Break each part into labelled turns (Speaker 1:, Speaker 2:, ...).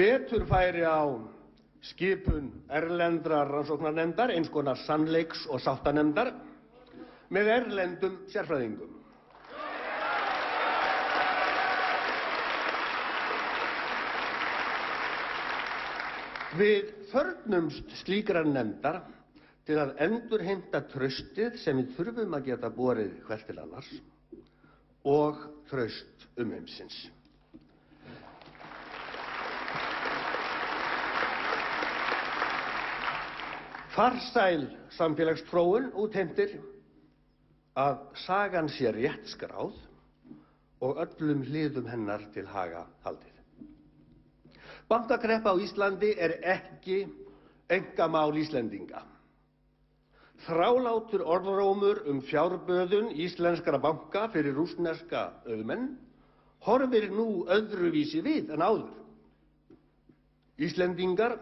Speaker 1: Betur færi á skipun erlendrar rannsóknarnefndar, eins konar sannleiks- og sáttanefndar, með erlendum sérfræðingum. Við þörfnumst slíkrar nefndar til að endurheimta traustið sem við þurfum að geta borið hvert til annars og traust umheimsins. Farsæl samfélagsþróun útheimtir að sagan sé rétt skráð og öllum hliðum hennar til haga haldið. Bankakreppa á Íslandi er ekki einkamál Íslendinga. Þrálátur orðrómur fjárböðun íslenskra banka fyrir rússneska auðmenn horfir nú öðruvísi við en áður. Íslendingar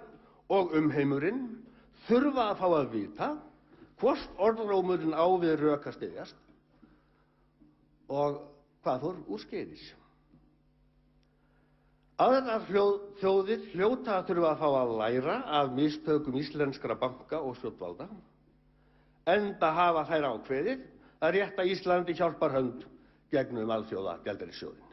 Speaker 1: og umheimurinn þurfa að fá að vita hvort orðrómurinn á við rök að styðjast og hvað fór úrskeiðis. Aðrar þjóðir hljóta að þurfa að fá að læra af mistökum íslenskra banka og stjórnvalda, enda hafa þær ákveðið að rétta Íslandi hjálparhönd gegnum Alþjóðagjaldeyrissjóðinn.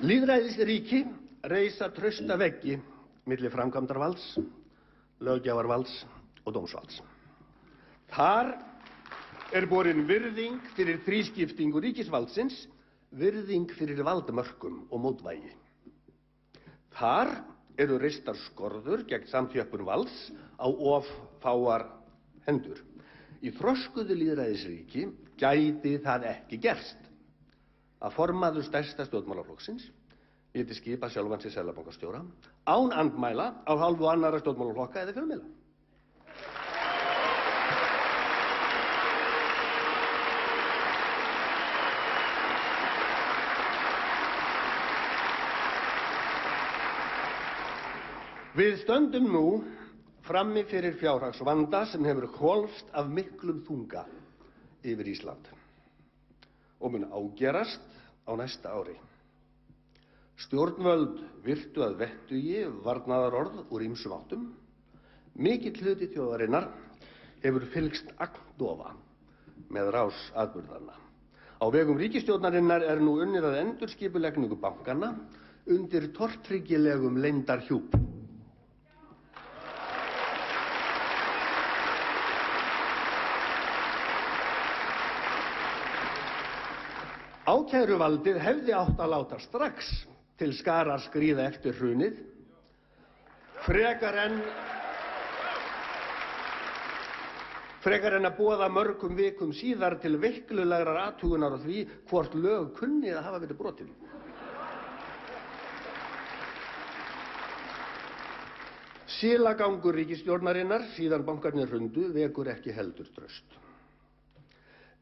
Speaker 1: Lýðræðisríki reisa trausta veggi milli framkvæmdarvalds, löggjafarvalds og dómsvalds. Þar er borin virðing fyrir þrískiptingu ríkisvaldsins, virðing fyrir valdmörkum og mótvægi. Þar eru reistar skorður gegn samþjöppun valds á of fáar hendur. Í þroskuðu lýðræðisríki gæti það ekki gerst að formaður stærsta stjórnmálaflokksins geti skipað sjálfan sig seðlabankastjóra án andmæla af hálfu annarra stjórnmálaflokka eða fjölmiðla. Við stöndum nú frammi fyrir fjárhagsvanda sem hefur hvolft af miklum þunga yfir Ísland og mun ágerast á næsta ári. Stjórnvöld virtu að vettugi varnaðarorð úr ýmsum áttum. Mikill hluti þjóðarinnar hefur fylgst agndofa með rás atburðanna. Á vegum ríkisstjórnarinnar er nú unnið að endurskipulagningu bankanna undir tortryggilegum leyndarhjúp. Ákæruvaldið hefði átt að láta strax til skarar skríða eftir hrunið, frekar en að boða mörgum vikum síðar til veiklulegrar athugunar á því hvort lög kunni að hafa verið brotin. Silagangur ríkisstjórnarinnar síðan bankarnir hrundu vekur ekki heldur traust.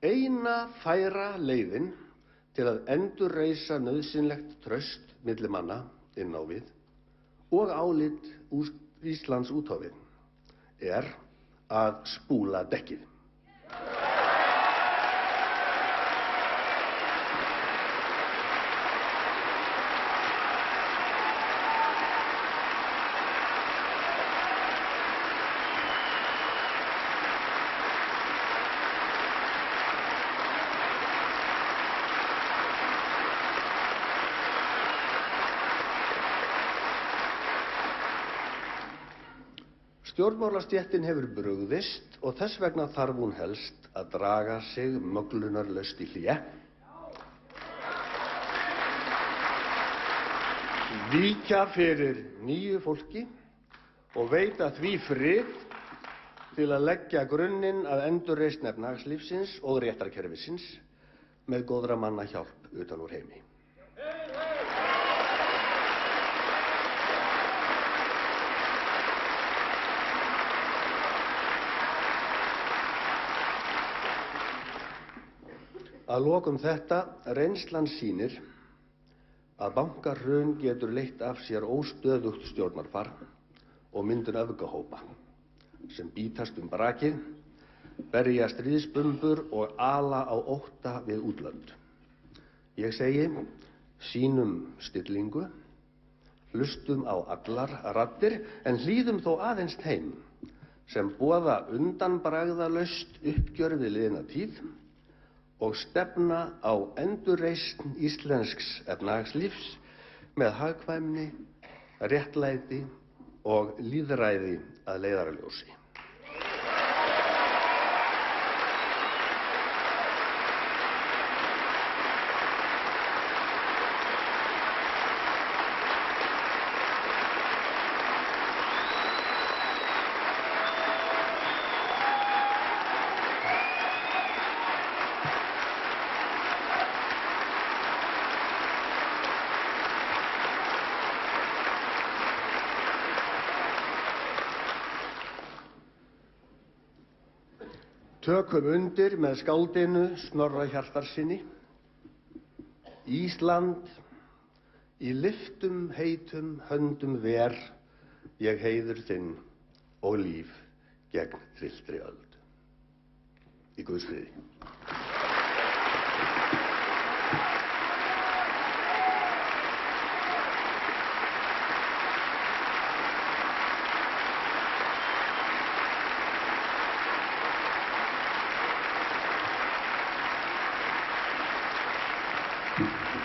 Speaker 1: Eina færa leiðin til að endurreisa nauðsynlegt traust milli manna inn á við og álit Íslands út á við er að spúla dekkið. Stjórnmálastéttin hefur brugðist og þess vegna þarf hún helst að draga sig möglunarlaust í hlé, víkja fyrir nýju fólki og veita því frið til að leggja grunninn að endurreisn efnahagslífsins og réttarkerfisins með góðra manna hjálp utan úr heimi. Að lokum þetta, reynslan sýnir að bankahrun getur leitt af sér óstöðugt stjórnarfar og myndun öfgahópa sem bítast brakið, berja stríðsbumbur og ala á ótta við útlönd. Ég segi, sýnum stillingu, hlustum á allar raddir en hlýðum þó aðeins þeim sem boða undanbragðalaust uppgjör við liðna tíð og stefna á endurreisn íslensks efnahagslífs með hagkvæmni, réttlæti og lýðræði að leiðarljósi. Tökum undir með skáldinu Snorra Hjartarsyni. Ísland, í lyftum heitum höndum ver, ég heiður þinn og líf gegn trylltri öld. Í Guðs friði.